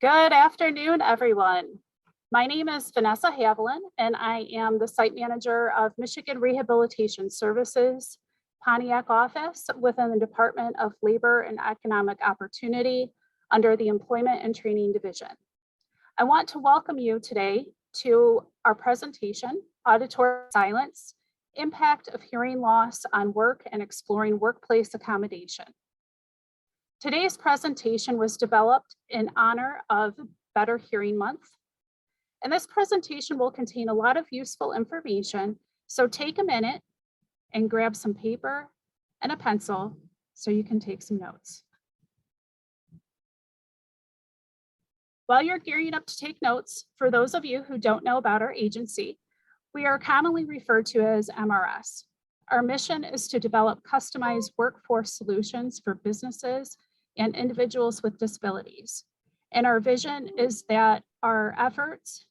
Good afternoon, everyone. My name is Vanessa Haviland, and I am the site manager of Michigan Rehabilitation Services, Pontiac office within the Department of Labor and Economic Opportunity under the Employment and Training Division. I want to welcome you today to our presentation, Auditory Silence, Impact of Hearing Loss on Work and Exploring Workplace Accommodation. Today's presentation was developed in honor of Better Hearing Month. And this presentation will contain a lot of useful information. So take a minute and grab some paper and a pencil so you can take some notes. While you're gearing up to take notes, for those of you who don't know about our agency, we are commonly referred to as MRS. Our mission is to develop customized workforce solutions for businesses and individuals with disabilities. And our vision is that our efforts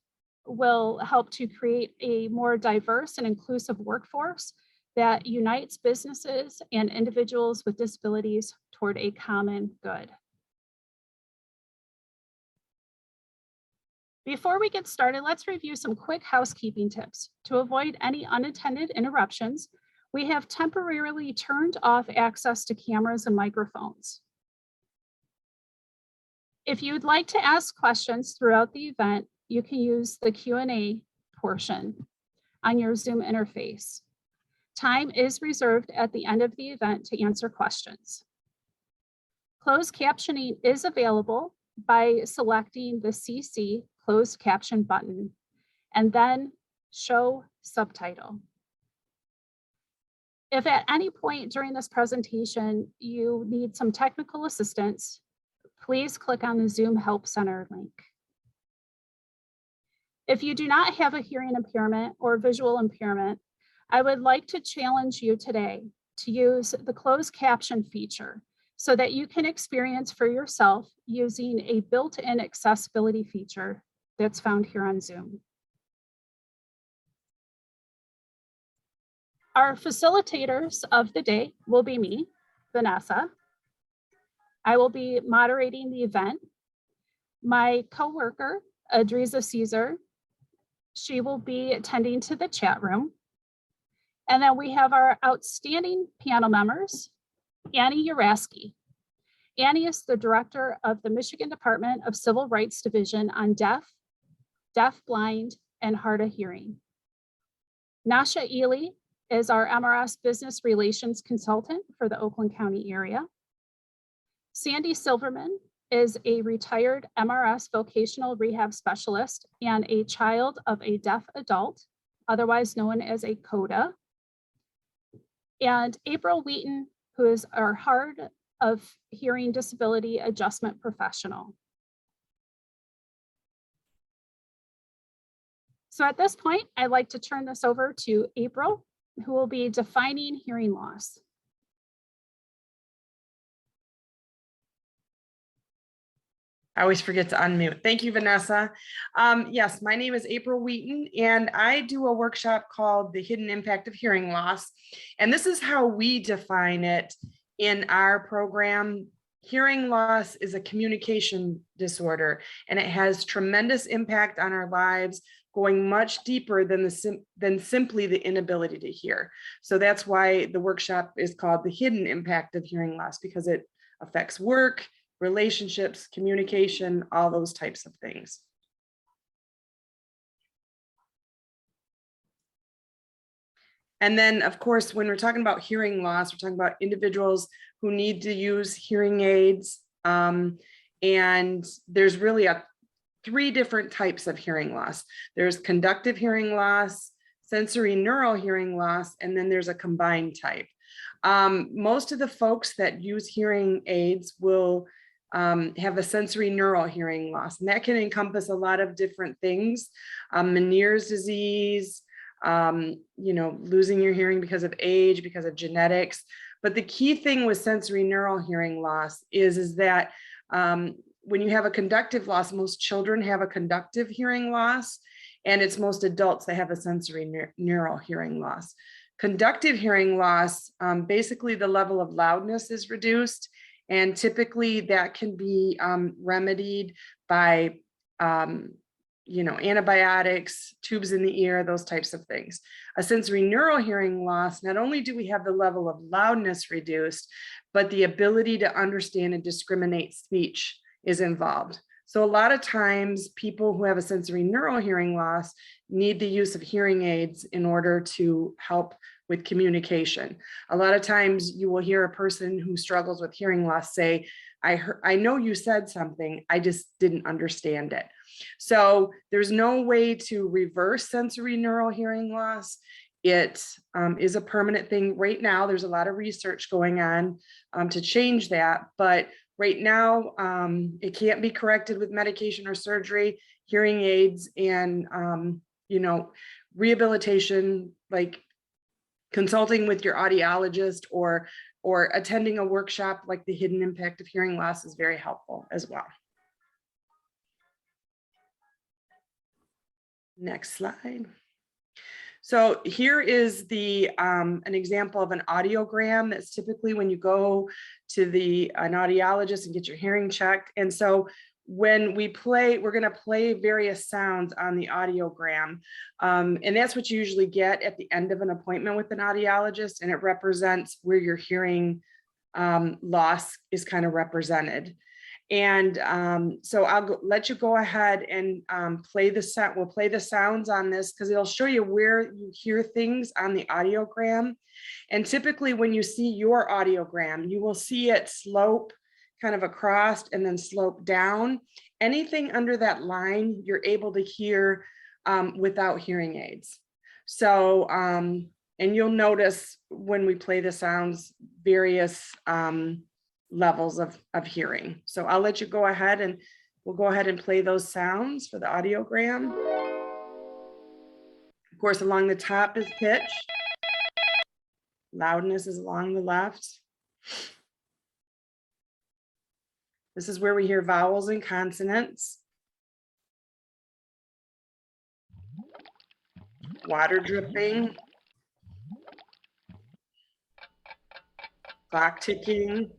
will help to create a more diverse and inclusive workforce that unites businesses and individuals with disabilities toward a common good. Before we get started, let's review some quick housekeeping tips. To avoid any unintended interruptions, we have temporarily turned off access to cameras and microphones. If you'd like to ask questions throughout the event, you can use the Q&A portion on your Zoom interface. Time is reserved at the end of the event to answer questions. Closed captioning is available by selecting the CC closed caption button and then show subtitle. If at any point during this presentation you need some technical assistance, please click on the Zoom Help Center link. If you do not have a hearing impairment or visual impairment, I would like to challenge you today to use the closed caption feature so that you can experience for yourself using a built-in accessibility feature that's found here on Zoom. Our facilitators of the day will be me, Vanessa. I will be moderating the event. My coworker, Adriza Caesar, she will be attending to the chat room. And then we have our outstanding panel members, Annie Uraski. Annie is the director of the Michigan Department of Civil Rights Division on Deaf, Blind, and Hard of Hearing. Nasha Ely is our MRS Business Relations Consultant for the Oakland County area. Sandy Silverman is a retired MRS vocational rehab specialist and a child of a deaf adult, otherwise known as a CODA. And April Wheaton, who is our hard of hearing disability adjustment professional. So at this point, I'd like to turn this over to April, who will be defining hearing loss. I always forget to unmute. Thank you, Vanessa. Yes, my name is April Wheaton, and I do a workshop called The Hidden Impact of Hearing Loss. And this is how we define it in our program. Hearing loss is a communication disorder, and it has tremendous impact on our lives, going much deeper than simply the inability to hear. So that's why the workshop is called The Hidden Impact of Hearing Loss, because it affects work, relationships, communication, all those types of things. And then, of course, when we're talking about hearing loss, we're talking about individuals who need to use hearing aids. And there's really three different types of hearing loss. There's conductive hearing loss, sensory neural hearing loss, and then there's a combined type. Most of the folks that use hearing aids will have a sensory neural hearing loss, and that can encompass a lot of different things. Meniere's disease, losing your hearing because of age, because of genetics. But the key thing with sensory neural hearing loss is that when you have a conductive loss, most children have a conductive hearing loss, and it's most adults that have a sensory neural hearing loss. Conductive hearing loss, basically the level of loudness is reduced And typically that can be remedied by, antibiotics, tubes in the ear, those types of things. A sensory neural hearing loss, not only do we have the level of loudness reduced, but the ability to understand and discriminate speech is involved. So a lot of times people who have a sensory neural hearing loss need the use of hearing aids in order to help with communication. A lot of times you will hear a person who struggles with hearing loss say, I know you said something, I just didn't understand it. So there's no way to reverse sensory neural hearing loss. It is a permanent thing. Right now, there's a lot of research going on to change that, but right now, it can't be corrected with medication or surgery. Hearing aids and rehabilitation, like consulting with your audiologist or attending a workshop like the hidden impact of hearing loss is very helpful as well. Next slide. So here is the an example of an audiogram. That's typically when you go to an audiologist and get your hearing checked. And so when we play, we're going to play various sounds on the audiogram. And that's what you usually get at the end of an appointment with an audiologist. And it represents where your hearing loss is kind of represented. And so I'll let you go ahead and play the sound. We'll play the sounds on this because it'll show you where you hear things on the audiogram. And typically when you see your audiogram, you will see it slope kind of across and then slope down. Anything under that line, you're able to hear without hearing aids. So, and you'll notice when we play the sounds, various levels of hearing. So I'll let you go ahead and we'll go ahead and play those sounds for the audiogram. Of course, along the top is pitch. Loudness is along the left. This is where we hear vowels and consonants. Water dripping. Clock ticking.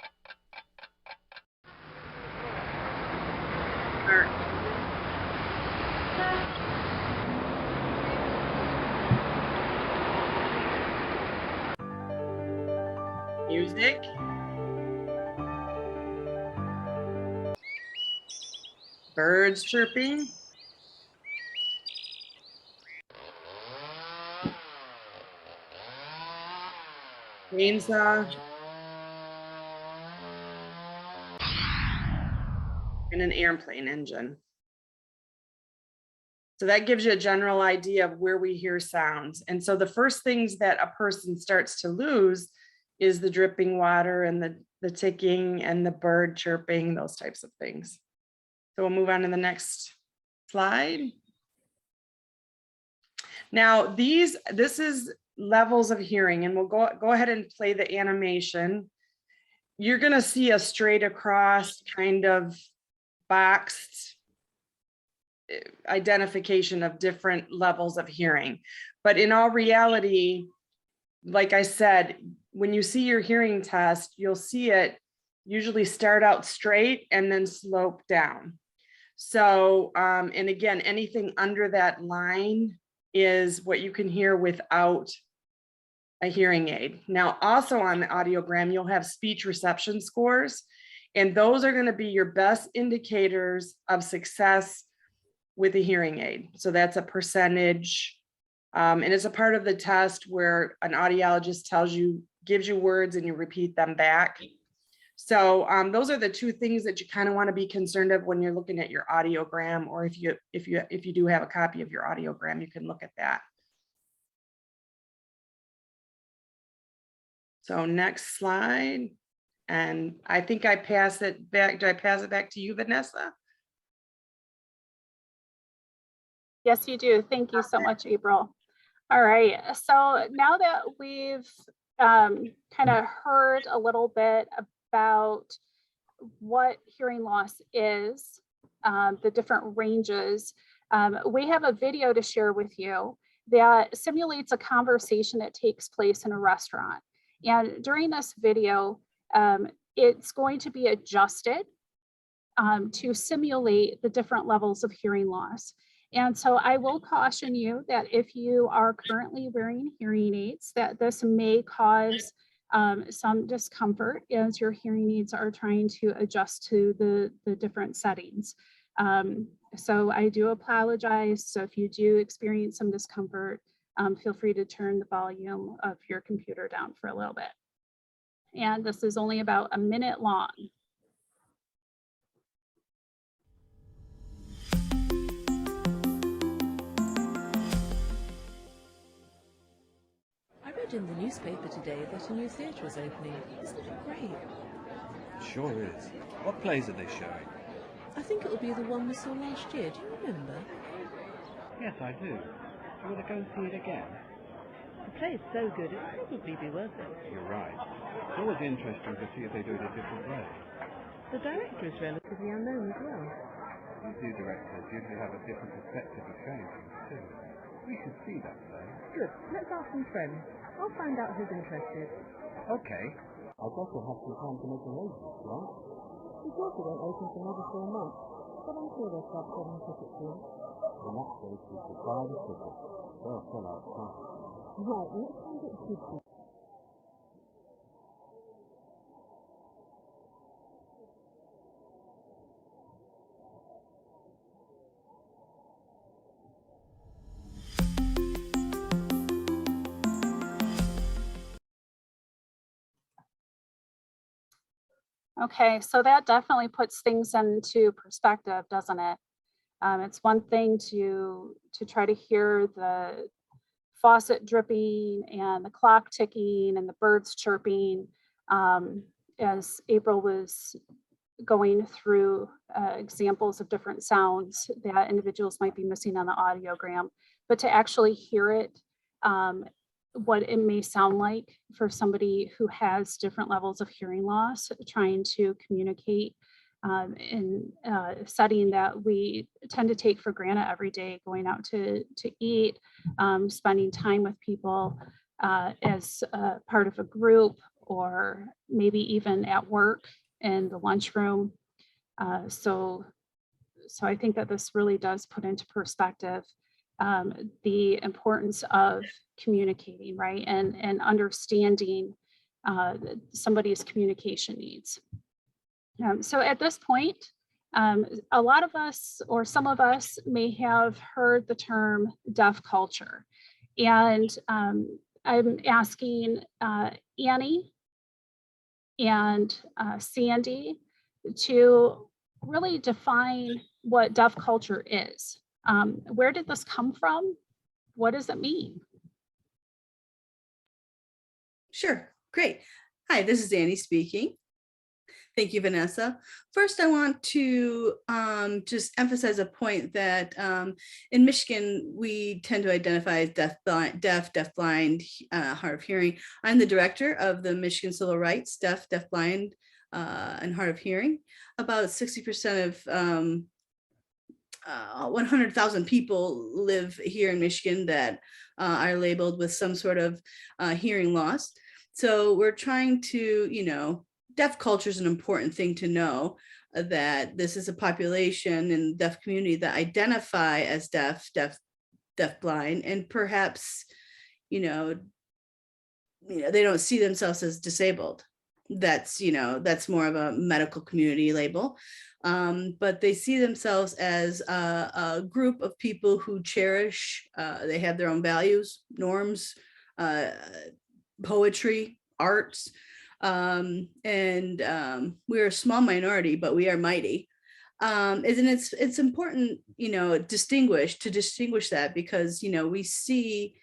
Music. Birds chirping. Chainsaw. And an airplane engine. So that gives you a general idea of where we hear sounds. And so the first things that a person starts to lose is the dripping water and the ticking and the bird chirping, those types of things. So we'll move on to the next slide. Now this is levels of hearing, and we'll go ahead and play the animation. You're gonna see a straight across kind of boxed identification of different levels of hearing. But in all reality, like I said, when you see your hearing test, you'll see it usually start out straight and then slope down. So, and again, anything under that line is what you can hear without a hearing aid. Now, also on the audiogram, you'll have speech reception scores, and those are going to be your best indicators of success with a hearing aid. So that's a percentage, and it's a part of the test where an audiologist gives you words and you repeat them back. So those are the two things that you kind of want to be concerned of when you're looking at your audiogram, or if you do have a copy of your audiogram, you can look at that. So next slide. And I think I pass it back. Do I pass it back to you, Vanessa? Yes, you do. Thank you so much, April. All right. So now that we've kind of heard a little bit about what hearing loss is, the different ranges, we have a video to share with you that simulates a conversation that takes place in a restaurant. And during this video, it's going to be adjusted to simulate the different levels of hearing loss. And so I will caution you that if you are currently wearing hearing aids, that this may cause some discomfort as your hearing aids are trying to adjust to the different settings. So I do apologize. So if you do experience some discomfort, feel free to turn the volume of your computer down for a little bit. And this is only about a minute long. I read in the newspaper today that a new theatre is opening. Isn't it great? Sure is. What plays are they showing? I think it will be the one we saw last year. Do you remember? Yes, I do. Do you want to go and see it again? The play is so good, it'll probably be worth it. You're right. It's always interesting to see if they do it a different way. The director is relatively unknown as well. These new directors usually have a different perspective of showing things too. We should see that play. Good. Let's ask some friends. I'll find out who's interested. Okay. I guess we'll have some time to make arrangements, right? The theatre won't open for another 4 months, but I'm sure they'll start selling tickets soon. In that case, we should buy the tickets. They'll sell out fast. Right, let's find it good. Okay, so that definitely puts things into perspective, doesn't it? It's one thing to try to hear the faucet dripping and the clock ticking and the birds chirping as April was going through examples of different sounds that individuals might be missing on the audiogram, but to actually hear it, what it may sound like for somebody who has different levels of hearing loss, trying to communicate in a setting that we tend to take for granted every day, going out to eat, spending time with people as part of a group, or maybe even at work in the lunchroom. So I think that this really does put into perspective the importance of communicating, right? And understanding somebody's communication needs. So at this point, a lot of us, or some of us, may have heard the term deaf culture. And I'm asking Annie and Sandy to really define what deaf culture is. Where did this come from? What does it mean? Sure, great. Hi, this is Annie speaking. Thank you, Vanessa. First, I want to just emphasize a point that in Michigan, we tend to identify as deaf, blind, hard of hearing. I'm the director of the Michigan Civil Rights, deaf, blind, and hard of hearing. About 60% of 100,000 people live here in Michigan that are labeled with some sort of hearing loss. So we're trying to, deaf culture is an important thing to know, that this is a population in the deaf community that identify as deaf, blind, and perhaps, they don't see themselves as disabled. That's more of a medical community label. But they see themselves as a group of people who cherish, they have their own values, norms, poetry, arts, and we're a small minority, but we are mighty. And it's important, to distinguish that, because, we see,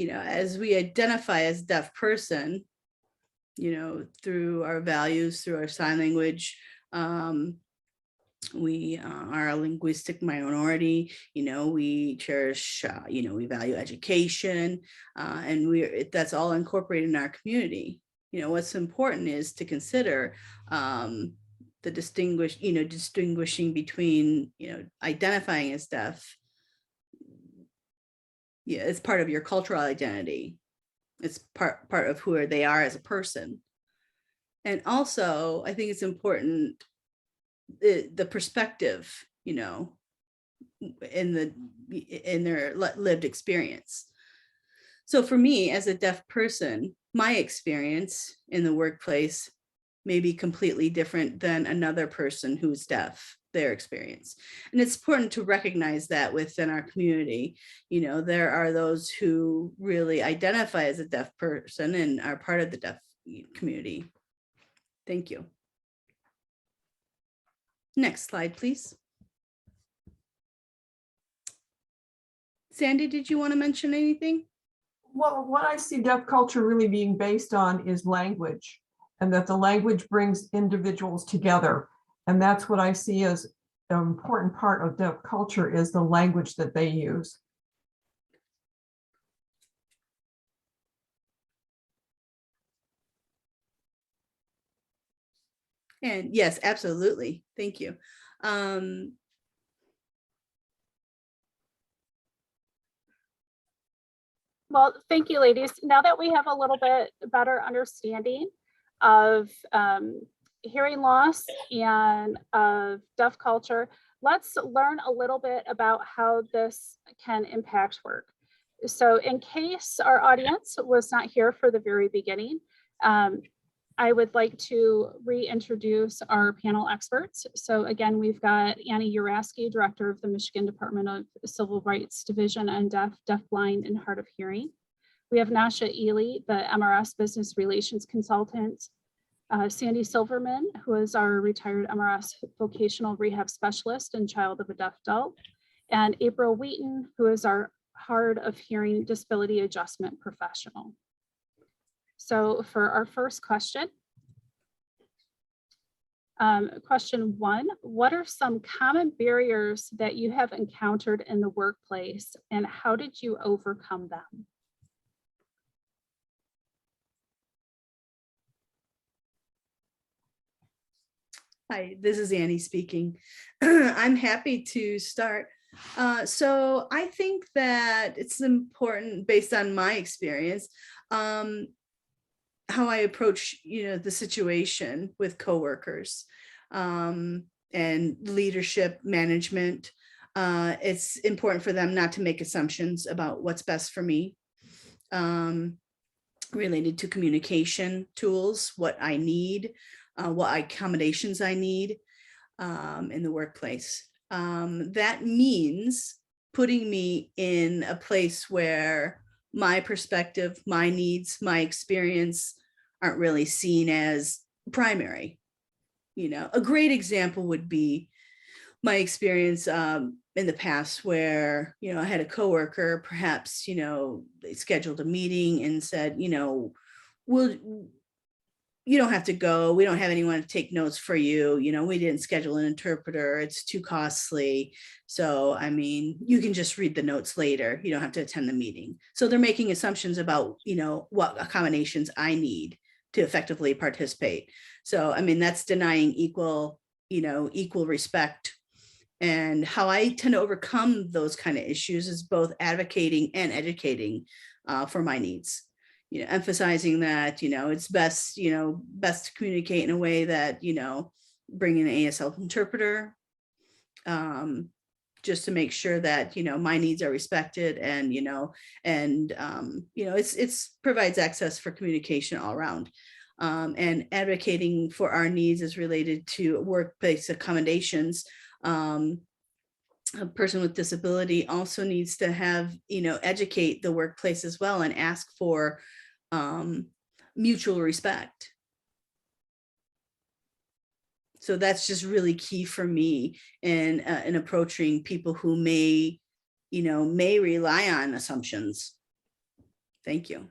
as we identify as deaf person, through our values, through our sign language, we are a linguistic minority, we cherish, we value education, and that's all incorporated in our community. What's important is to consider the distinguishing between, identifying as deaf. Yeah, it's part of your cultural identity. It's part of who they are as a person. And also, I think it's important, the perspective, in their lived experience. So for me, as a deaf person, my experience in the workplace may be completely different than another person who's deaf, their experience. And it's important to recognize that within our community. There are those who really identify as a deaf person and are part of the deaf community. Thank you. Next slide, please. Sandy, did you want to mention anything? Well, what I see deaf culture really being based on is language, and that the language brings individuals together. And that's what I see as an important part of deaf culture, is the language that they use. And yes, absolutely. Thank you. Well, thank you, ladies. Now that we have a little bit better understanding of hearing loss and of deaf culture, let's learn a little bit about how this can impact work. So in case our audience was not here for the very beginning, I would like to reintroduce our panel experts. So again, we've got Annie Uraski, Director of the Michigan Department of Civil Rights Division on Deaf, Blind, and Hard of Hearing. We have Nasha Ely, the MRS Business Relations Consultant. Sandy Silverman, who is our retired MRS Vocational Rehab Specialist and child of a deaf adult. And April Wheaton, who is our Hard of Hearing Disability Adjustment Professional. So for our first question, question 1, what are some common barriers that you have encountered in the workplace, and how did you overcome them? Hi, this is Annie speaking. I'm happy to start. So I think that it's important, based on my experience, how I approach, the situation with coworkers and leadership management. It's important for them not to make assumptions about what's best for me, related to communication tools, what I need, what accommodations I need in the workplace. That means putting me in a place where my perspective, my needs, my experience aren't really seen as primary. A great example would be my experience in the past where, I had a coworker, perhaps, they scheduled a meeting and said, you don't have to go. We don't have anyone to take notes for you. We didn't schedule an interpreter. It's too costly. So, you can just read the notes later. You don't have to attend the meeting. So they're making assumptions about, what accommodations I need to effectively participate. So, that's denying equal respect. And how I tend to overcome those kind of issues is both advocating and educating for my needs. Emphasizing that, it's best to communicate in a way that, bring in an ASL interpreter, just to make sure that, my needs are respected and, it's provides access for communication all around. And advocating for our needs is related to workplace accommodations. A person with disability also needs to have, educate the workplace as well and ask for mutual respect. So that's just really key for me in approaching people who may rely on assumptions. Thank you.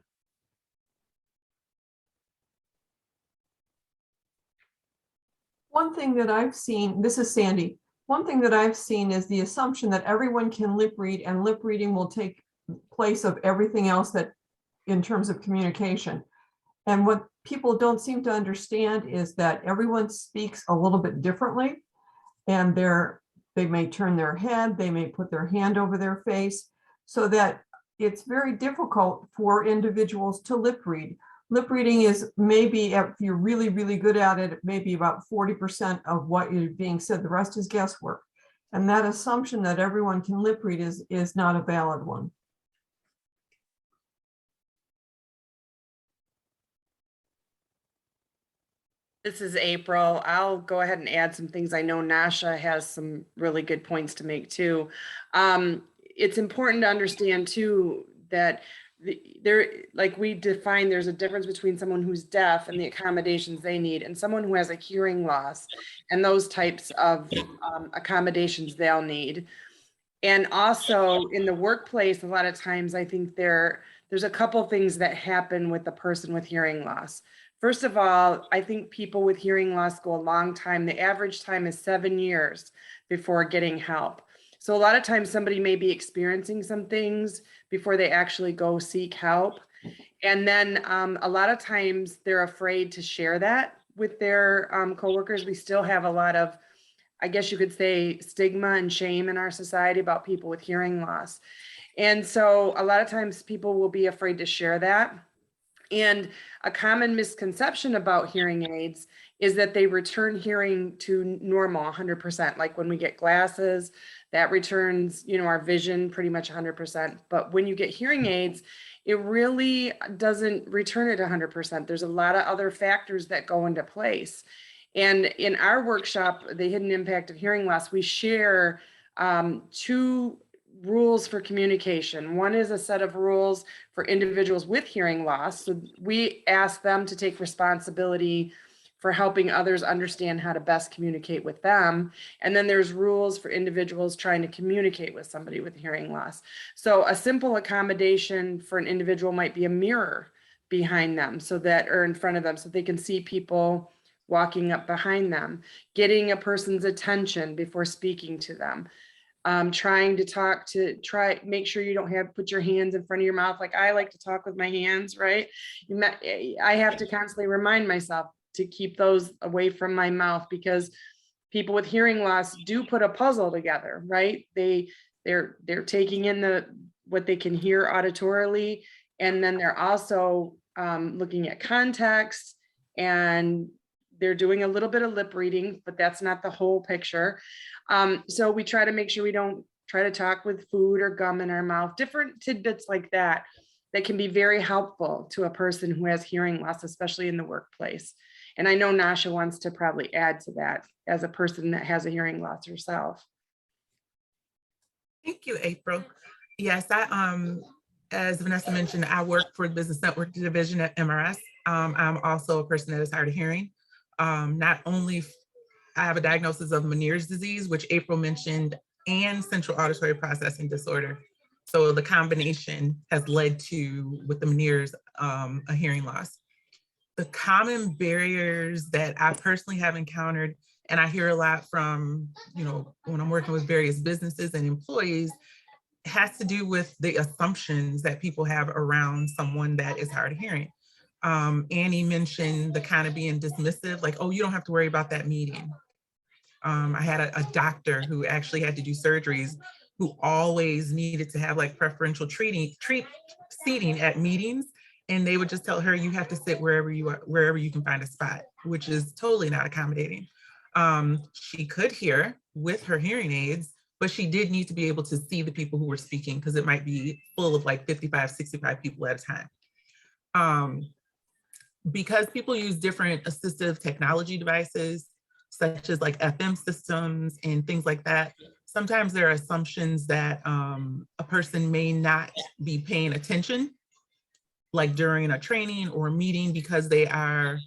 One thing that I've seen, this is Sandy. One thing that I've seen is the assumption that everyone can lip read, and lip reading will take place of everything else that in terms of communication. And what people don't seem to understand is that everyone speaks a little bit differently, and they may turn their head, they may put their hand over their face, so that it's very difficult for individuals to lip read. lip reading is maybe, if you're really, really good at it, maybe about 40% of what is being said. The rest is guesswork. And that assumption that everyone can lip read is not a valid one. This is April. I'll go ahead and add some things. I know Nasha has some really good points to make too. It's important to understand too that there, like we define, there's a difference between someone who's deaf and the accommodations they need, and someone who has a hearing loss and those types of accommodations they'll need. And also in the workplace, a lot of times I think there's a couple things that happen with the person with hearing loss. First of all, I think people with hearing loss go a long time. The average time is 7 years before getting help. So a lot of times somebody may be experiencing some things before they actually go seek help. And then a lot of times they're afraid to share that with their coworkers. We still have a lot of, I guess you could say, stigma and shame in our society about people with hearing loss. And so a lot of times people will be afraid to share that. And a common misconception about hearing aids is that they return hearing to normal 100%. Like when we get glasses, that returns, our vision pretty much 100%. But when you get hearing aids, it really doesn't return it 100%. There's a lot of other factors that go into place. And in our workshop, The Hidden Impact of Hearing Loss, we share 2 rules for communication. One is a set of rules for individuals with hearing loss. So we ask them to take responsibility for helping others understand how to best communicate with them. And then there's rules for individuals trying to communicate with somebody with hearing loss. So a simple accommodation for an individual might be a mirror behind them or in front of them so they can see people walking up behind them, getting a person's attention before speaking to them. Trying to make sure you don't put your hands in front of your mouth. Like I like to talk with my hands, right? I have to constantly remind myself to keep those away from my mouth because people with hearing loss do put a puzzle together, right? They're taking in what they can hear auditorily, and then they're also looking at context, and they're doing a little bit of lip reading, but that's not the whole picture. So we try to make sure we don't try to talk with food or gum in our mouth, different tidbits like that can be very helpful to a person who has hearing loss, especially in the workplace. And I know Nasha wants to probably add to that as a person that has a hearing loss herself. Thank you, April. Yes, as Vanessa mentioned, I work for the Business Network Division at MRS. I'm also a person that is hard of hearing. Not only I have a diagnosis of Meniere's disease, which April mentioned, and central auditory processing disorder. So the combination has led to, with the Meniere's, a hearing loss. The common barriers that I personally have encountered, and I hear a lot from, when I'm working with various businesses and employees, has to do with the assumptions that people have around someone that is hard of hearing. Annie mentioned the kind of being dismissive, like, oh, you don't have to worry about that meeting. I had a doctor who actually had to do surgeries who always needed to have like preferential seating at meetings. And they would just tell her, you have to sit wherever you can find a spot, which is totally not accommodating. She could hear with her hearing aids, but she did need to be able to see the people who were speaking because it might be full of like 55, 65 people at a time. Because people use different assistive technology devices, such as like FM systems and things like that, sometimes there are assumptions that a person may not be paying attention, like during a training or a meeting, because they are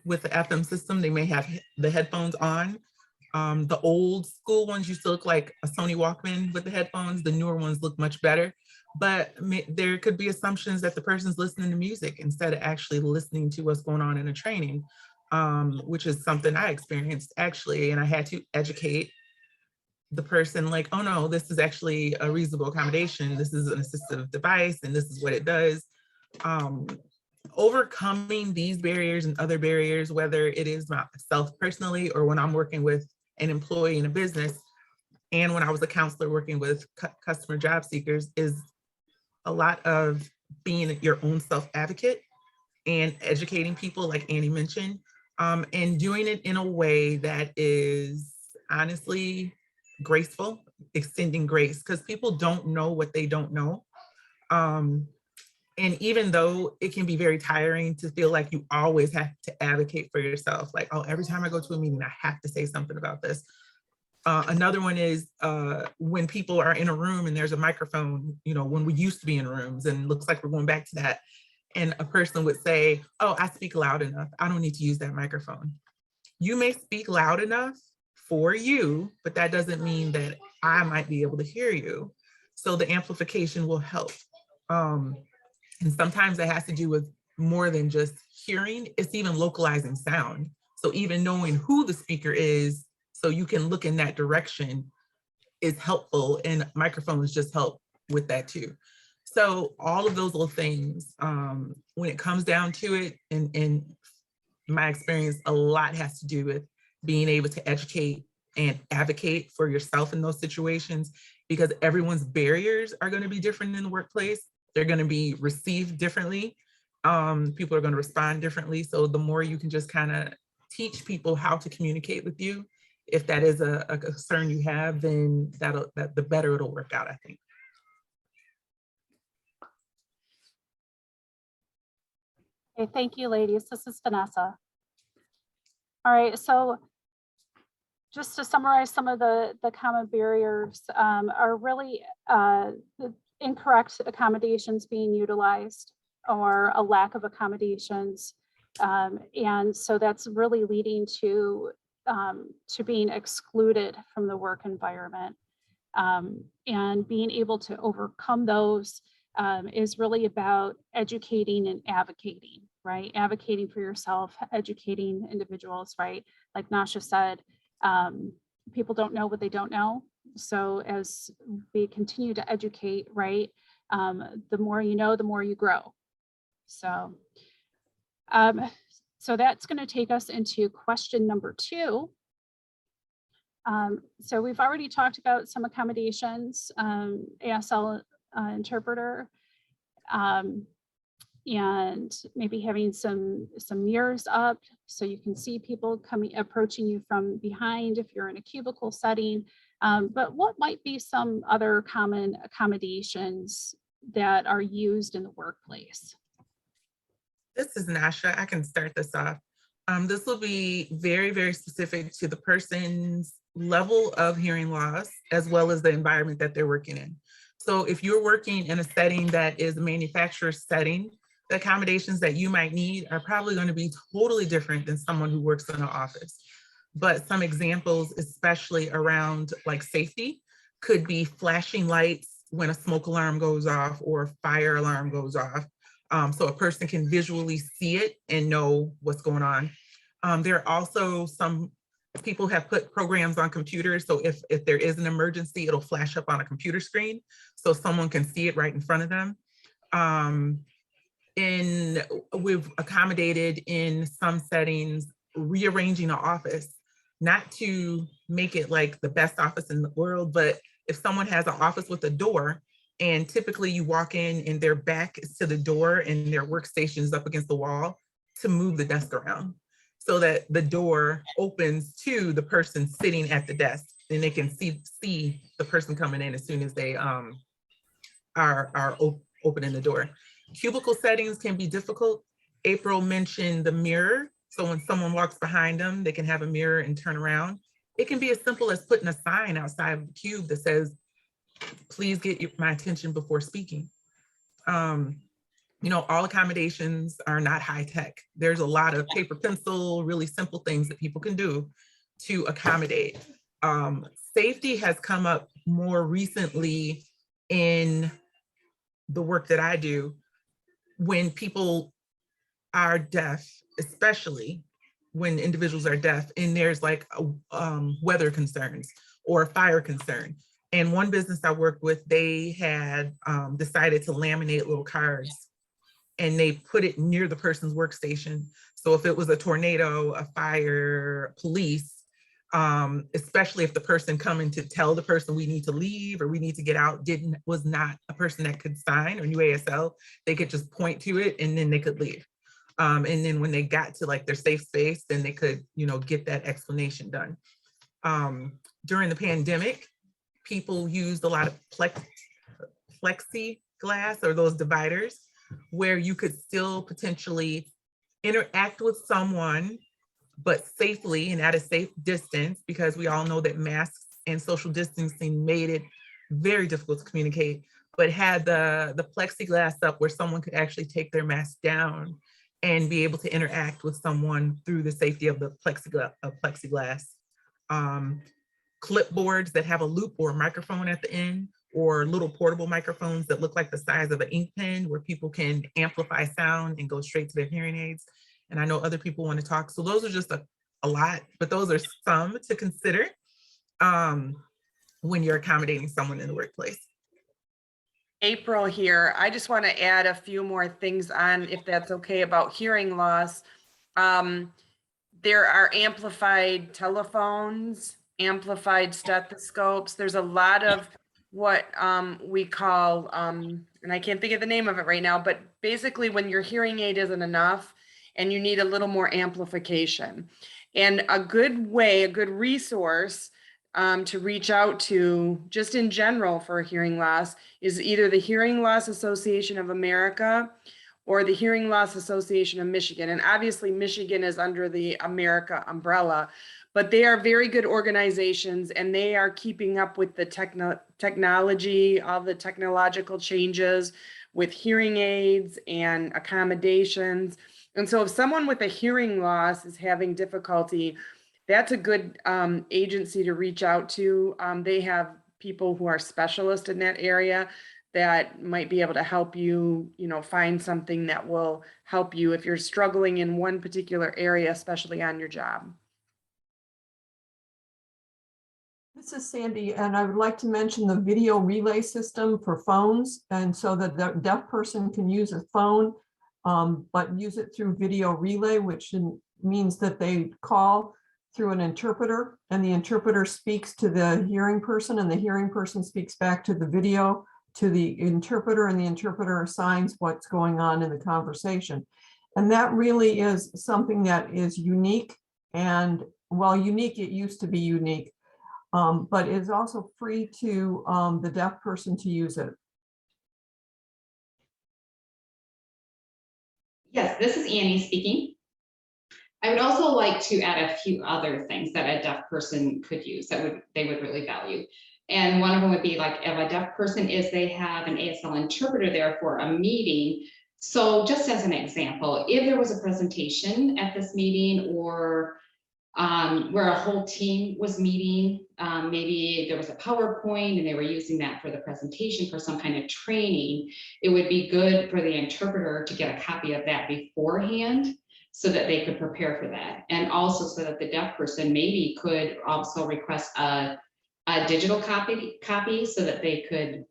with the FM system, they may have the headphones on. The old school ones used to look like a Sony Walkman with the headphones. The newer ones look much better. But there could be assumptions that the person's listening to music instead of actually listening to what's going on in a training, which is something I experienced actually. And I had to educate the person like, oh no, this is actually a reasonable accommodation. This is an assistive device and this is what it does. Overcoming these barriers and other barriers, whether it is myself personally or when I'm working with an employee in a business, and when I was a counselor working with customer job seekers, is a lot of being your own self-advocate and educating people, like Annie mentioned, and doing it in a way that is honestly graceful, extending grace, because people don't know what they don't know. And even though it can be very tiring to feel like you always have to advocate for yourself, like, oh, every time I go to a meeting, I have to say something about this. Another one is when people are in a room and there's a microphone, you know, when we used to be in rooms, and it looks like we're going back to that. And a person would say, oh, I speak loud enough. I don't need to use that microphone. You may speak loud enough for you, but that doesn't mean that I might be able to hear you. So the amplification will help. And sometimes that has to do with more than just hearing, it's even localizing sound. So even knowing who the speaker is, so you can look in that direction, is helpful, and microphones just help with that too. So all of those little things, when it comes down to it, in my experience, a lot has to do with being able to educate and advocate for yourself in those situations, because everyone's barriers are going to be different in the workplace. They're going to be received differently. People are going to respond differently. So the more you can just kind of teach people how to communicate with you, if that is a concern you have, then the better it'll work out, I think. Okay, thank you, ladies. This is Vanessa. All right, so just to summarize, some of the common barriers are really the incorrect accommodations being utilized, or a lack of accommodations. And so that's really leading to being excluded from the work environment. And being able to overcome those is really about educating and advocating, right? Advocating for yourself, educating individuals, right? Like Nasha said, people don't know what they don't know. So as we continue to educate, right, the more you know, the more you grow. So, so that's going to take us into question number 2. So we've already talked about some accommodations, ASL interpreter, and maybe having some mirrors up so you can see people approaching you from behind if you're in a cubicle setting. But what might be some other common accommodations that are used in the workplace? This is Nasha. I can start this off. This will be very, very specific to the person's level of hearing loss, as well as the environment that they're working in. So if you're working in a setting that is a manufacturer setting, the accommodations that you might need are probably going to be totally different than someone who works in an office. But some examples, especially around like safety, could be flashing lights when a smoke alarm goes off or a fire alarm goes off. So a person can visually see it and know what's going on. There are also some people have put programs on computers. So if there is an emergency, it'll flash up on a computer screen so someone can see it right in front of them. We've accommodated in some settings, rearranging an office, not to make it like the best office in the world, but if someone has an office with a door, and typically you walk in and their back is to the door and their workstation is up against the wall, to move the desk around so that the door opens to the person sitting at the desk, and they can see the person coming in as soon as they are opening the door. Cubicle settings can be difficult. April mentioned the mirror. So when someone walks behind them, they can have a mirror and turn around. It can be as simple as putting a sign outside of the cube that says, please get my attention before speaking. You know, all accommodations are not high tech. There's a lot of paper, pencil, really simple things that people can do to accommodate. Safety has come up more recently in the work that I do. When people are deaf, especially when individuals are deaf, and there's like weather concerns or fire concern. And one business I worked with, they had decided to laminate little cards, and they put it near the person's workstation. So if it was a tornado, a fire, police, especially if the person coming to tell the person we need to leave or we need to get out was not a person that could sign or knew ASL, they could just point to it and then they could leave. And then when they got to like their safe space, then they could, get that explanation done. During the pandemic, people used a lot of plexiglass or those dividers where you could still potentially interact with someone, but safely and at a safe distance, because we all know that masks and social distancing made it very difficult to communicate, but had the plexiglass up where someone could actually take their mask down and be able to interact with someone through the safety of the plexiglass. Clipboards that have a loop or a microphone at the end, or little portable microphones that look like the size of an ink pen where people can amplify sound and go straight to their hearing aids. And I know other people want to talk. So those are just a lot, but those are some to consider when you're accommodating someone in the workplace. April here. I just want to add a few more things on, if that's okay, about hearing loss. There are amplified telephones, amplified stethoscopes. There's a lot of what we call, and I can't think of the name of it right now, but basically when your hearing aid isn't enough and you need a little more amplification. And a good way, a good resource to reach out to just in general for hearing loss is either the Hearing Loss Association of America or the Hearing Loss Association of Michigan. And obviously Michigan is under the America umbrella, but they are very good organizations and they are keeping up with the technology, all the technological changes with hearing aids and accommodations. And so if someone with a hearing loss is having difficulty, that's a good agency to reach out to. They have people who are specialists in that area that might be able to help you, find something that will help you if you're struggling in one particular area, especially on your job. This is Sandy, and I would like to mention the video relay system for phones, and so that the deaf person can use a phone, but use it through video relay, which means that they call through an interpreter, and the interpreter speaks to the hearing person, and the hearing person speaks back to the video to the interpreter, and the interpreter assigns what's going on in the conversation. And that really is something that is unique, and while unique, it used to be unique, but is also free to the deaf person to use it. Yes, this is Annie speaking. I would also like to add a few other things that a deaf person could use that they would really value. And one of them would be like, if a deaf person they have an ASL interpreter there for a meeting. So just as an example, if there was a presentation at this meeting or where a whole team was meeting, maybe there was a PowerPoint and they were using that for the presentation for some kind of training, it would be good for the interpreter to get a copy of that beforehand so that they could prepare for that. And also so that the deaf person maybe could also request a digital copy so that they could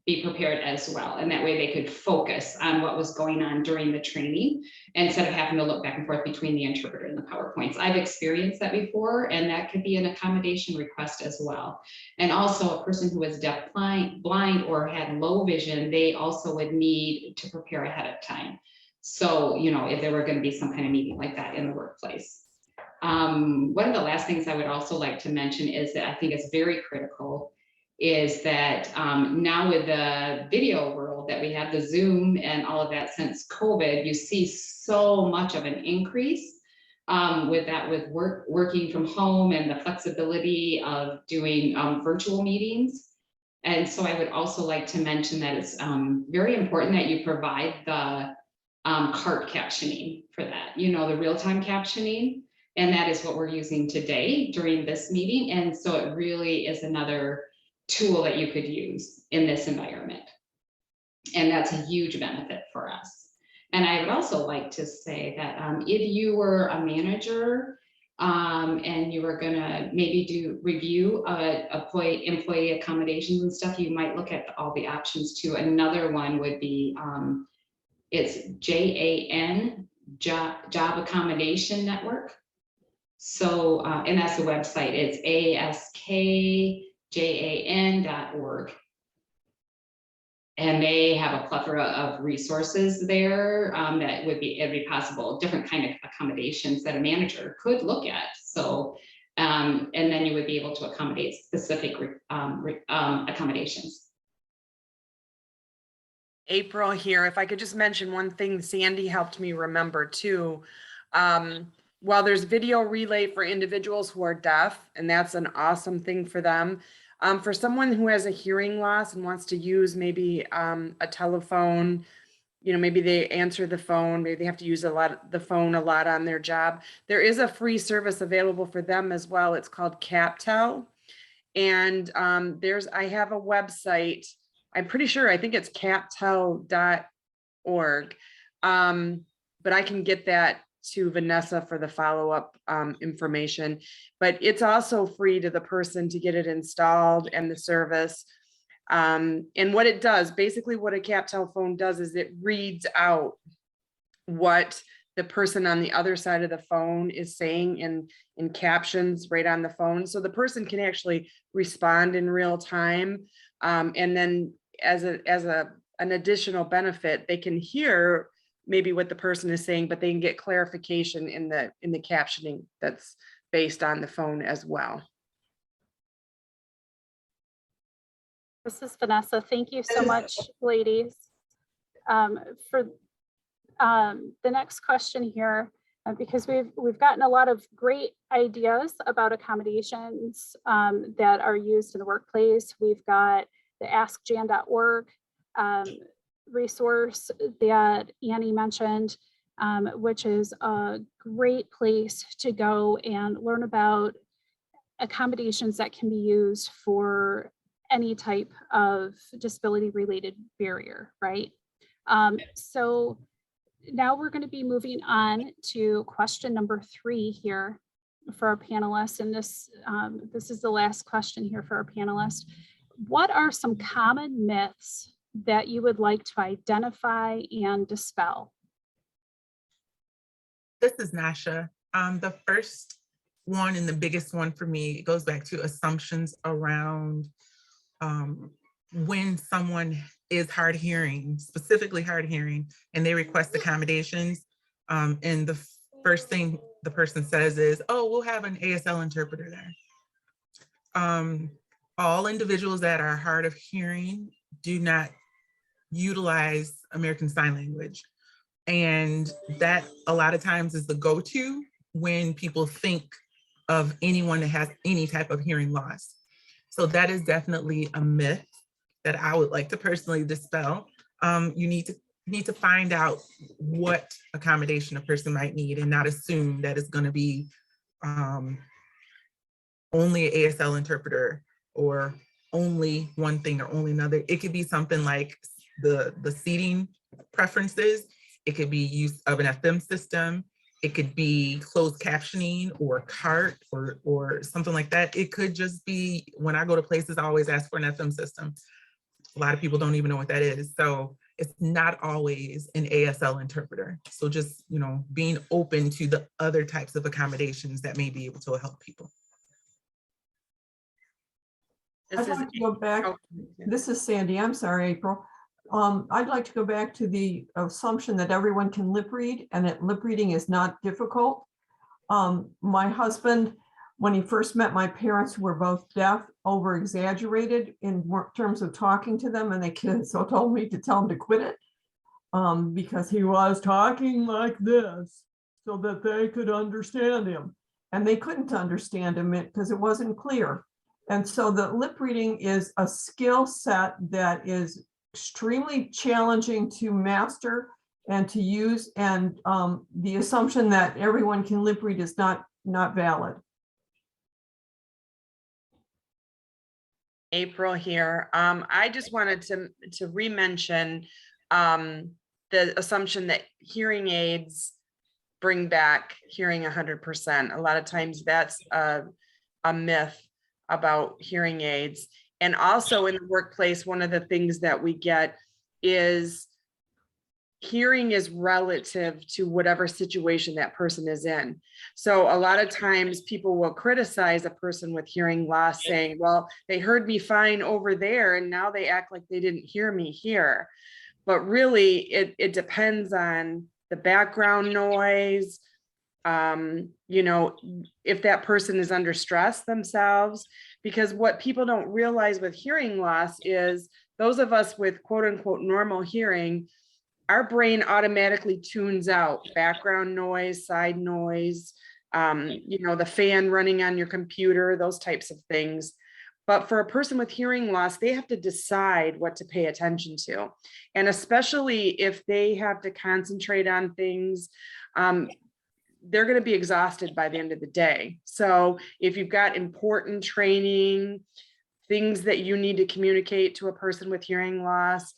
be prepared as well. And that way they could focus on what was going on during the training instead of having to look back and forth between the interpreter and the PowerPoints. I've experienced that before, and that could be an accommodation request as well. And also a person who is deaf blind or had low vision, they also would need to prepare ahead of time. So, if there were going to be some kind of meeting like that in the workplace. One of the last things I would also like to mention is that I think it's very critical is that now with the video world that we have, the Zoom and all of that since COVID, you see so much of an increase with working from home and the flexibility of doing virtual meetings. And so I would also like to mention that it's very important that you provide the cart captioning for that, the real-time captioning. And that is what we're using today during this meeting. And so it really is another tool that you could use in this environment. And that's a huge benefit for us. And I would also like to say that if you were a manager and you were gonna maybe review employee accommodations and stuff, you might look at all the options too. Another one would be, it's JAN, Job Accommodation Network. So, and that's the website, it's askjan.org. And they have a plethora of resources there that it'd be possible, different kind of accommodations that a manager could look at. So, and then you would be able to accommodate specific accommodations. April here, if I could just mention one thing, Sandy helped me remember too. While there's video relay for individuals who are deaf, and that's an awesome thing for them, for someone who has a hearing loss and wants to use maybe a telephone, you know, maybe they answer the phone, maybe they have to use the phone a lot on their job. There is a free service available for them as well. It's called CapTel. And I have a website. I'm pretty sure, I think it's captel.org. But I can get that to Vanessa for the follow-up information. But it's also free to the person to get it installed and the service. And what it does, basically what a CapTel phone does is it reads out what the person on the other side of the phone is saying in captions right on the phone. So the person can actually respond in real time. And then as an additional benefit, they can hear maybe what the person is saying, but they can get clarification in the captioning that's based on the phone as well. This is Vanessa. Thank you so much, ladies. For the next question here, because we've gotten a lot of great ideas about accommodations that are used in the workplace. We've got the askjan.org resource that Annie mentioned, which is a great place to go and learn about accommodations that can be used for any type of disability related barrier, right? So now we're going to be moving on to question number 3 here for our panelists. And this is the last question here for our panelists. What are some common myths that you would like to identify and dispel? This is Nasha. The first one and the biggest one for me, it goes back to assumptions around when someone is hard hearing, specifically hard hearing, and they request accommodations. And the first thing the person says is, oh, we'll have an ASL interpreter there. All individuals that are hard of hearing do not utilize American Sign Language. And that a lot of times is the go-to when people think of anyone that has any type of hearing loss. So that is definitely a myth that I would like to personally dispel. You need to find out what accommodation a person might need and not assume that it's going to be only an ASL interpreter or only one thing or only another. It could be something like the seating preferences. It could be use of an FM system. It could be closed captioning or CART or something like that. It could just be, when I go to places, I always ask for an FM system. A lot of people don't even know what that is. So it's not always an ASL interpreter. So just, you know, being open to the other types of accommodations that may be able to help people. I'd like to go back. This is Sandy. I'm sorry, April. I'd like to go back to the assumption that everyone can lip read and that lip reading is not difficult. My husband, when he first met my parents, who were both deaf, over exaggerated in terms of talking to them, and the kids so told me to tell him to quit it because he was talking like this so that they could understand him, and they couldn't understand him because it wasn't clear. And so the lip reading is a skill set that is extremely challenging to master and to use, and the assumption that everyone can lip read is not valid. April here. I just wanted to re-mention the assumption that hearing aids bring back hearing 100%. A lot of times that's a myth about hearing aids. And also in the workplace, one of the things that we get is hearing is relative to whatever situation that person is in. So a lot of times people will criticize a person with hearing loss saying, well, they heard me fine over there and now they act like they didn't hear me here. But really it depends on the background noise, you know, if that person is under stress themselves, because what people don't realize with hearing loss is those of us with quote unquote normal hearing, our brain automatically tunes out background noise, side noise, you know, the fan running on your computer, those types of things. But for a person with hearing loss, they have to decide what to pay attention to. And especially if they have to concentrate on things, they're going to be exhausted by the end of the day. So if you've got important training, things that you need to communicate to a person with hearing loss,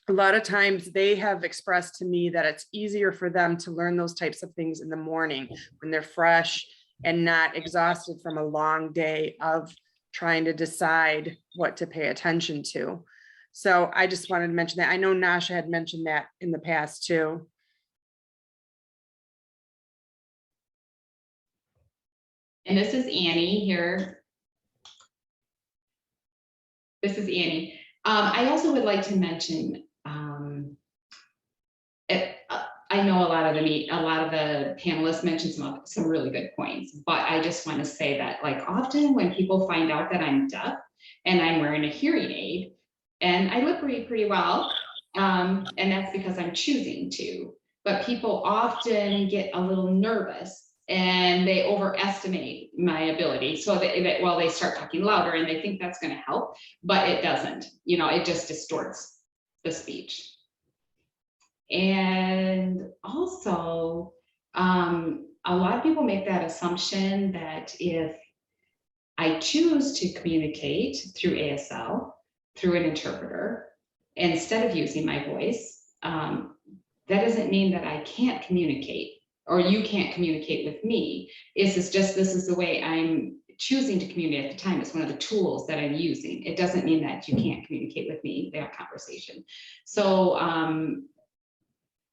a lot of times they have expressed to me that it's easier for them to learn those types of things in the morning when they're fresh and not exhausted from a long day of trying to decide what to pay attention to. So I just wanted to mention that. I know Nasha had mentioned that in the past too. And this is Annie here. This is Annie. I also would like to mention, I know a lot of the panelists mentioned some really good points, but I just want to say that, like, often when people find out that I'm deaf and I'm wearing a hearing aid, and I lip read pretty well, and that's because I'm choosing to, but people often get a little nervous and they overestimate my ability. So they start talking louder and they think that's going to help, but it doesn't. You know, it just distorts the speech. And also, a lot of people make that assumption that if I choose to communicate through ASL, through an interpreter, instead of using my voice, that doesn't mean that I can't communicate or you can't communicate with me. This is the way I'm choosing to communicate at the time. It's one of the tools that I'm using. It doesn't mean that you can't communicate with me, that conversation. So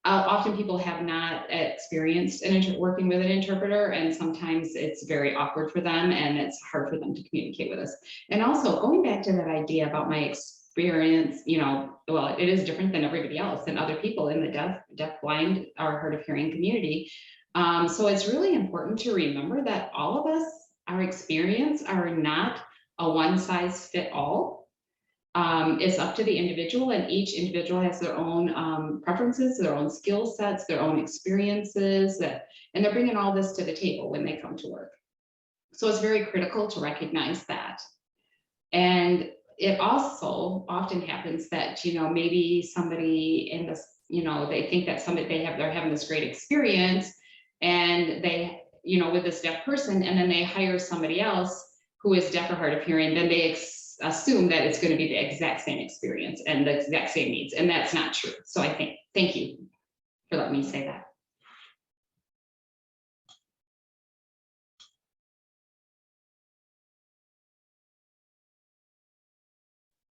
often people have not experienced working with an interpreter, and sometimes it's very awkward for them and it's hard for them to communicate with us. And also going back to that idea about my experience, you know, well, it is different than everybody else and other people in the deaf, blind, or hard of hearing community. So it's really important to remember that all of us, our experience are not a one size fit all. It's up to the individual, and each individual has their own preferences, their own skill sets, their own experiences, and they're bringing all this to the table when they come to work. So it's very critical to recognize that. And it also often happens that, you know, maybe somebody in this, you know, they think that they're having this great experience and they, you know, with this deaf person, and then they hire somebody else who is deaf or hard of hearing, then they assume that it's going to be the exact same experience and the exact same needs, and that's not true. So I think, thank you for letting me say that.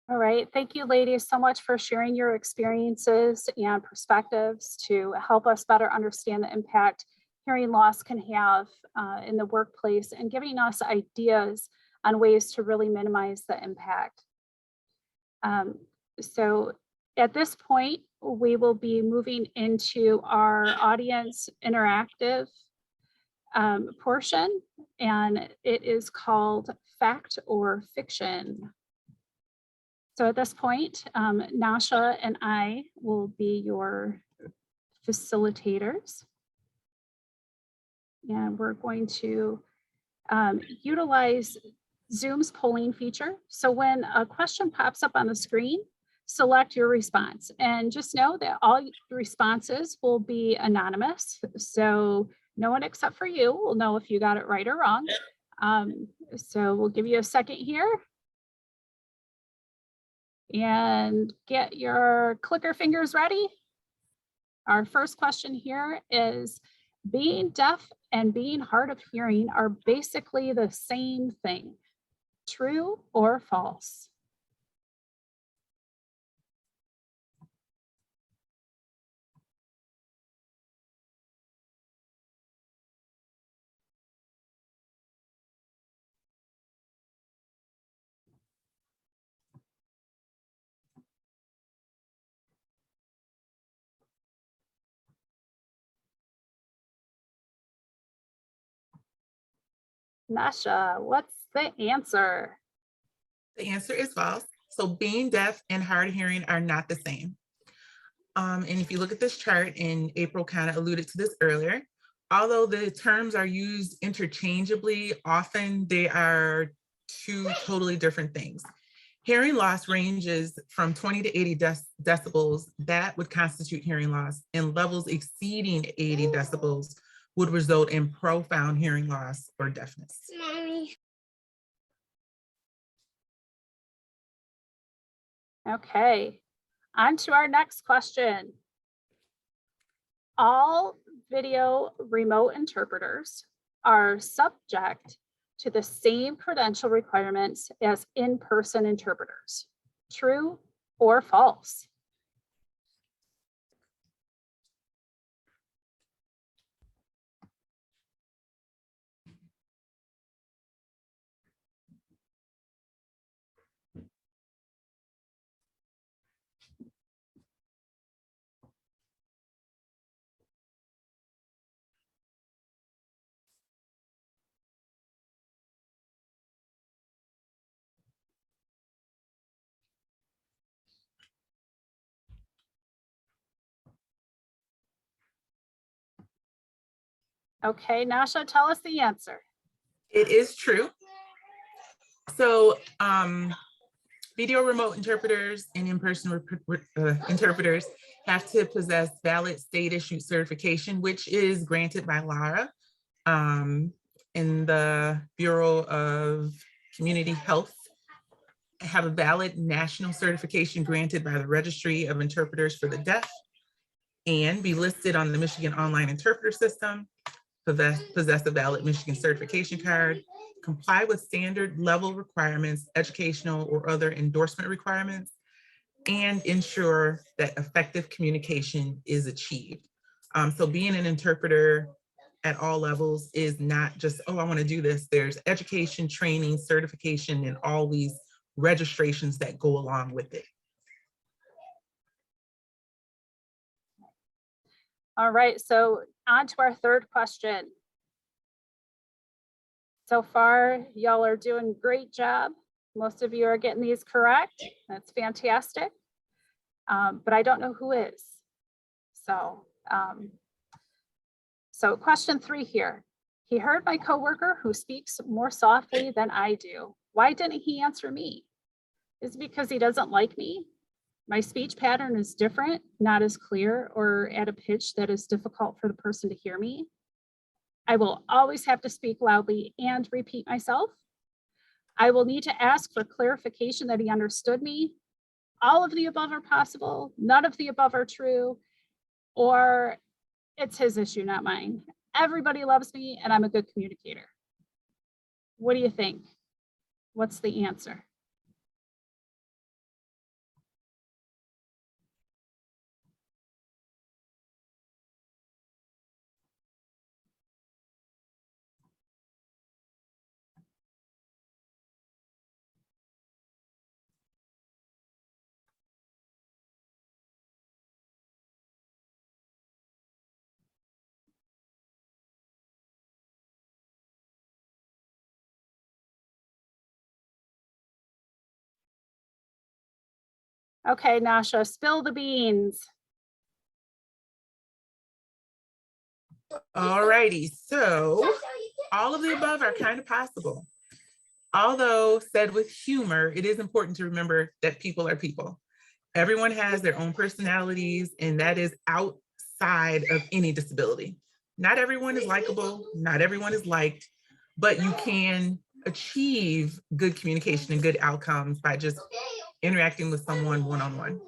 All right, thank you ladies so much for sharing your experiences and perspectives to help us better understand the impact hearing loss can have in the workplace, and giving us ideas on ways to really minimize the impact. So at this point, we will be moving into our audience interactive portion, and it is called Fact or Fiction. So at this point, Nasha and I will be your facilitators. And we're going to utilize Zoom's polling feature. So when a question pops up on the screen, select your response. And just know that all responses will be anonymous. So no one except for you will know if you got it right or wrong. So we'll give you a second here. And get your clicker fingers ready. Our first question here is, being deaf and being hard of hearing are basically the same thing. True or false? Nasha, what's the answer? The answer is false. So being deaf and hard of hearing are not the same. And if you look at this chart, and April kind of alluded to this earlier, although the terms are used interchangeably, often they are two totally different things. Hearing loss ranges from 20 to 80 decibels. That would constitute hearing loss, and levels exceeding 80 decibels would result in profound hearing loss or deafness. Mommy. Okay, on to our next question. All video remote interpreters are subject to the same credential requirements as in-person interpreters. True or false? Okay, Nasha, tell us the answer. It is true. So video remote interpreters and in-person interpreters have to possess valid state-issued certification, which is granted by LARA in the Bureau of Community Health, have a valid national certification granted by the Registry of Interpreters for the Deaf, and be listed on the Michigan Online Interpreter System, possess a valid Michigan certification card, comply with standard level requirements, educational or other endorsement requirements, and ensure that effective communication is achieved. So being an interpreter at all levels is not just, oh, I want to do this. There's education, training, certification, and all these registrations that go along with it. All right, so on to our third question. So far, y'all are doing a great job. Most of you are getting these correct. That's fantastic. But I don't know who is. So question 3 here. He heard my coworker who speaks more softly than I do. Why didn't he answer me? Is it because he doesn't like me? My speech pattern is different, not as clear, or at a pitch that is difficult for the person to hear me. I will always have to speak loudly and repeat myself. I will need to ask for clarification that he understood me. All of the above are possible. None of the above are true, or it's his issue, not mine. Everybody loves me and I'm a good communicator. What do you think? What's the answer? Okay, Nasha, spill the beans. All righty, so all of the above are kind of possible. Although said with humor, it is important to remember that people are people. Everyone has their own personalities, and that is outside of any disability. Not everyone is likable, not everyone is liked, but you can achieve good communication and good outcomes by just interacting with someone one-on-one.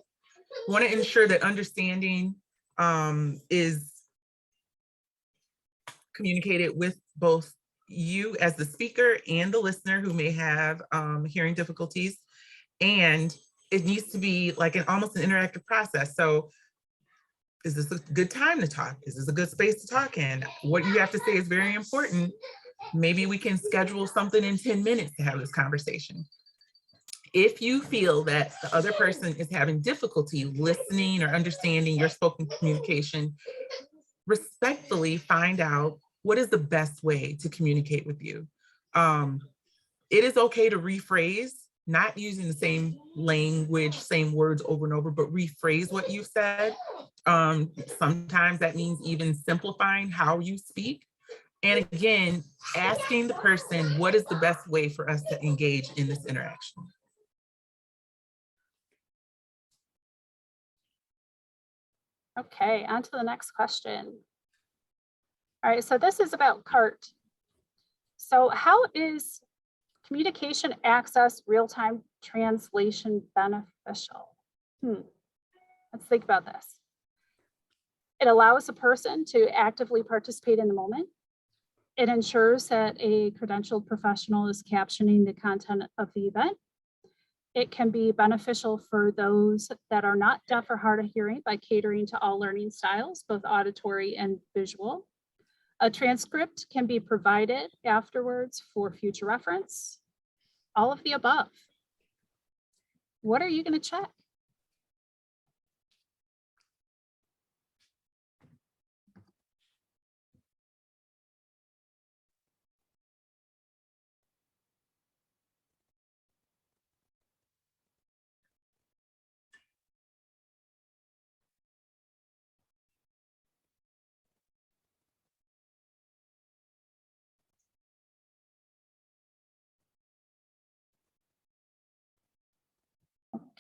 Want to ensure that understanding is communicated with both you as the speaker and the listener who may have hearing difficulties. And it needs to be like almost an interactive process. So is this a good time to talk? Is this a good space to talk in? What you have to say is very important. Maybe we can schedule something in 10 minutes to have this conversation. If you feel that the other person is having difficulty listening or understanding your spoken communication, respectfully find out what is the best way to communicate with you. It is okay to rephrase, not using the same language, same words over and over, but rephrase what you said. Sometimes that means even simplifying how you speak. And again, asking the person, what is the best way for us to engage in this interaction? Okay, on to the next question. All right, so this is about CART. So how is communication access real-time translation beneficial? Let's think about this. It allows a person to actively participate in the moment. It ensures that a credentialed professional is captioning the content of the event. It can be beneficial for those that are not deaf or hard of hearing by catering to all learning styles, both auditory and visual. A transcript can be provided afterwards for future reference. All of the above. What are you going to check?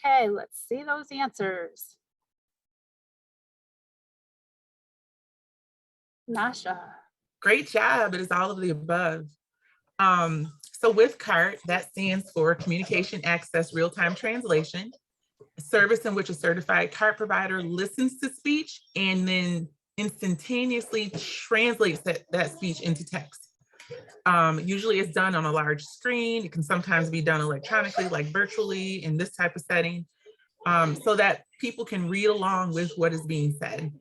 Okay, let's see those answers. Nasha. Great job. It is all of the above. So with CART, that stands for Communication Access Real-Time Translation, a service in which a certified CART provider listens to speech and then instantaneously translates that speech into text. Usually it's done on a large screen. It can sometimes be done electronically, like virtually in this type of setting, so that people can read along with what is being said.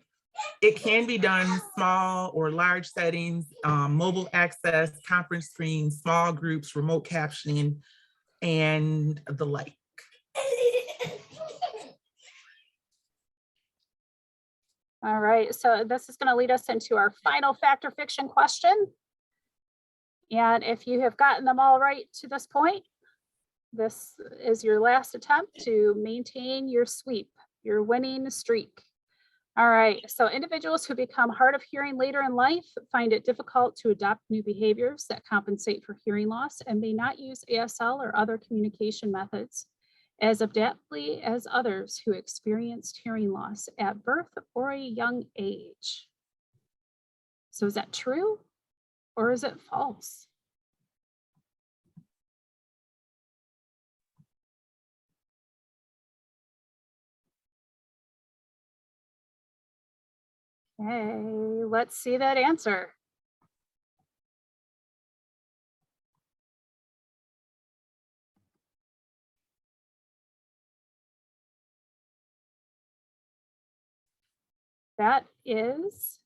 It can be done small or large settings, mobile access, conference screens, small groups, remote captioning, and the like. All right, so this is going to lead us into our final fact or fiction question. And if you have gotten them all right to this point, this is your last attempt to maintain your sweep, your winning streak. All right, so individuals who become hard of hearing later in life find it difficult to adopt new behaviors that compensate for hearing loss and may not use ASL or other communication methods as adeptly as others who experienced hearing loss at birth or a young age. So is that true or is it false? Okay, let's see that answer. That is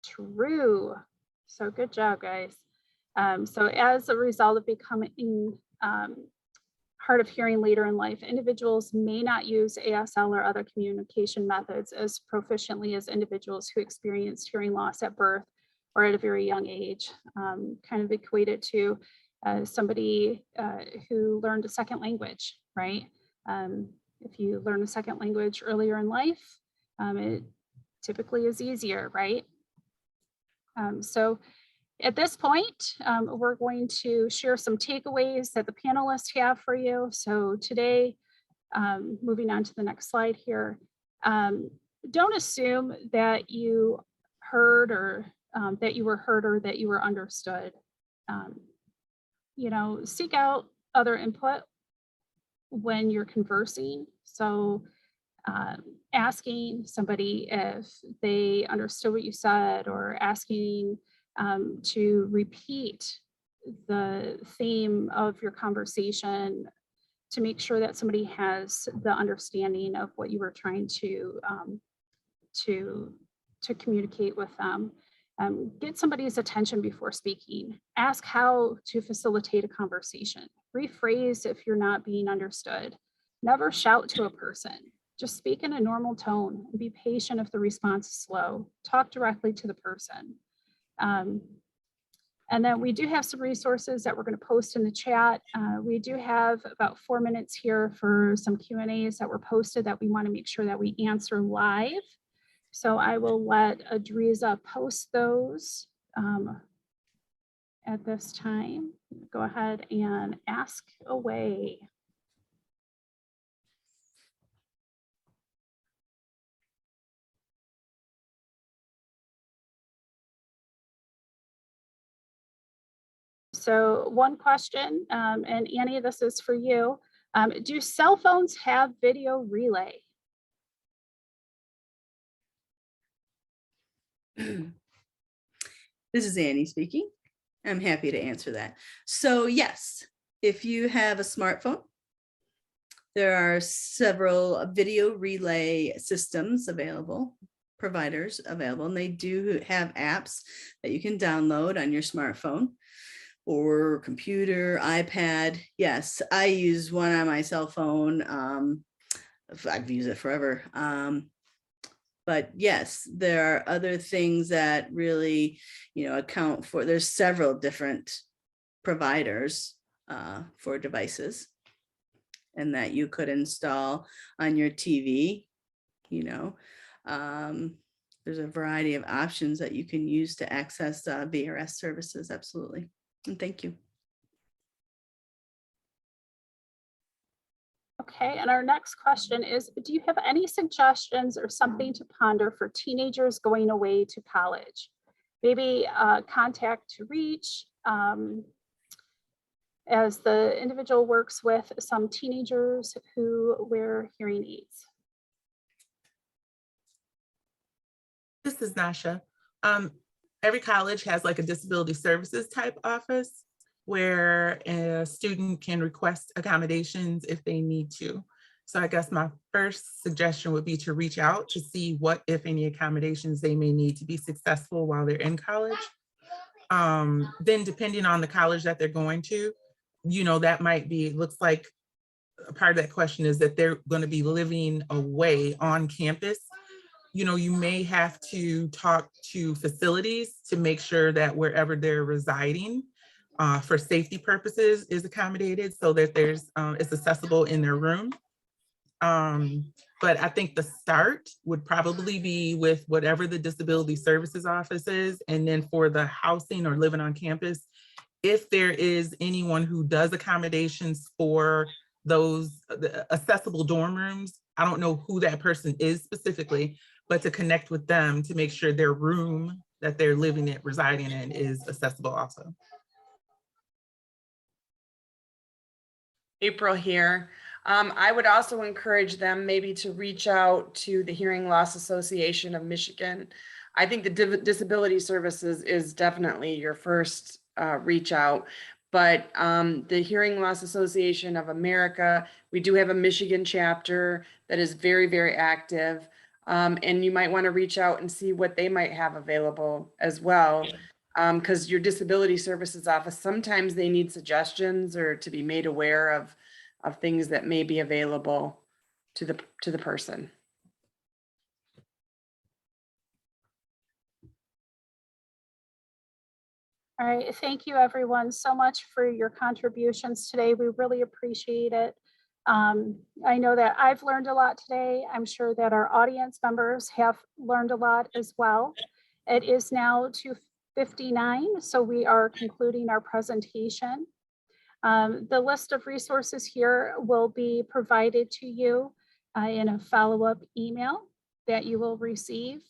true. So good job, guys. So as a result of becoming hard of hearing later in life, individuals may not use ASL or other communication methods as proficiently as individuals who experienced hearing loss at birth or at a very young age, kind of equated to somebody who learned a second language, right? If you learn a second language earlier in life, it typically is easier, right? So at this point, we're going to share some takeaways that the panelists have for you. So today, moving on to the next slide here, don't assume that you heard or that you were heard or that you were understood. You know, seek out other input when you're conversing. So asking somebody if they understood what you said, or asking to repeat the theme of your conversation to make sure that somebody has the understanding of what you were trying to communicate with them. Get somebody's attention before speaking. Ask how to facilitate a conversation. Rephrase if you're not being understood. Never shout to a person. Just speak in a normal tone and be patient if the response is slow. Talk directly to the person. And then we do have some resources that we're going to post in the chat. We do have about 4 minutes here for some Q&As that were posted that we want to make sure that we answer live. So I will let Adriza post those at this time. Go ahead and ask away. So one question, and Annie, this is for you. Do cell phones have video relay? This is Annie speaking. I'm happy to answer that. So yes, if you have a smartphone, there are several video relay systems available, providers available, and they do have apps that you can download on your smartphone or computer, iPad. Yes, I use one on my cell phone. I've used it forever. But yes, there are other things that really, account for, there's several different providers for devices and that you could install on your TV, there's a variety of options that you can use to access VRS services. Absolutely. And thank you. Okay, and our next question is, do you have any suggestions or something to ponder for teenagers going away to college? Maybe contact to reach as the individual works with some teenagers who wear hearing aids. This is Nasha. Every college has like a disability services type office where a student can request accommodations if they need to. So I guess my first suggestion would be to reach out to see what, if any, accommodations they may need to be successful while they're in college. Then depending on the college that they're going to, that might be, looks like a part of that question is that they're going to be living away on campus. You may have to talk to facilities to make sure that wherever they're residing for safety purposes is accommodated so that it's accessible in their room. But I think the start would probably be with whatever the disability services office is. And then for the housing or living on campus, if there is anyone who does accommodations for those accessible dorm rooms, I don't know who that person is specifically, but to connect with them to make sure their room that they're living in, residing in, is accessible also. April here. I would also encourage them maybe to reach out to the Hearing Loss Association of Michigan. I think the disability services is definitely your first reach out, but the Hearing Loss Association of America, we do have a Michigan chapter that is very, very active. And you might want to reach out and see what they might have available as well. Because your disability services office, sometimes they need suggestions or to be made aware of things that may be available to the person. All right, thank you everyone so much for your contributions today. We really appreciate it. I know that I've learned a lot today. I'm sure that our audience members have learned a lot as well. It is now 2:59, so we are concluding our presentation. The list of resources here will be provided to you in a follow-up email that you will receive.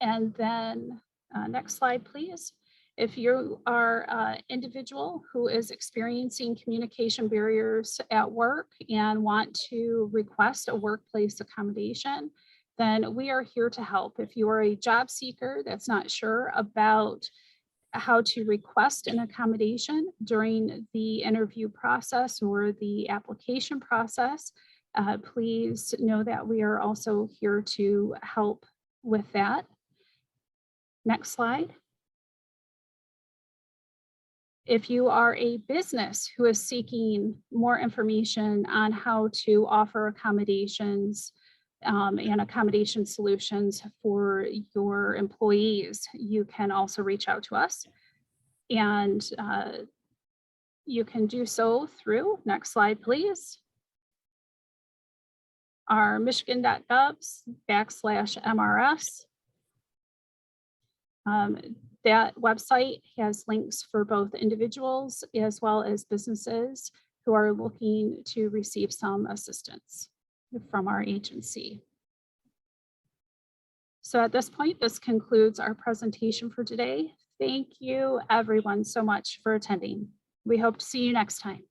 And then next slide, please. If you are an individual who is experiencing communication barriers at work and want to request a workplace accommodation, then we are here to help. If you are a job seeker that's not sure about how to request an accommodation during the interview process or the application process, please know that we are also here to help with that. Next slide. If you are a business who is seeking more information on how to offer accommodations and accommodation solutions for your employees, you can also reach out to us. And you can do so through, next slide, please, our michigan.gov/MRS. That website has links for both individuals as well as businesses who are looking to receive some assistance from our agency. So at this point, this concludes our presentation for today. Thank you everyone so much for attending. We hope to see you next time.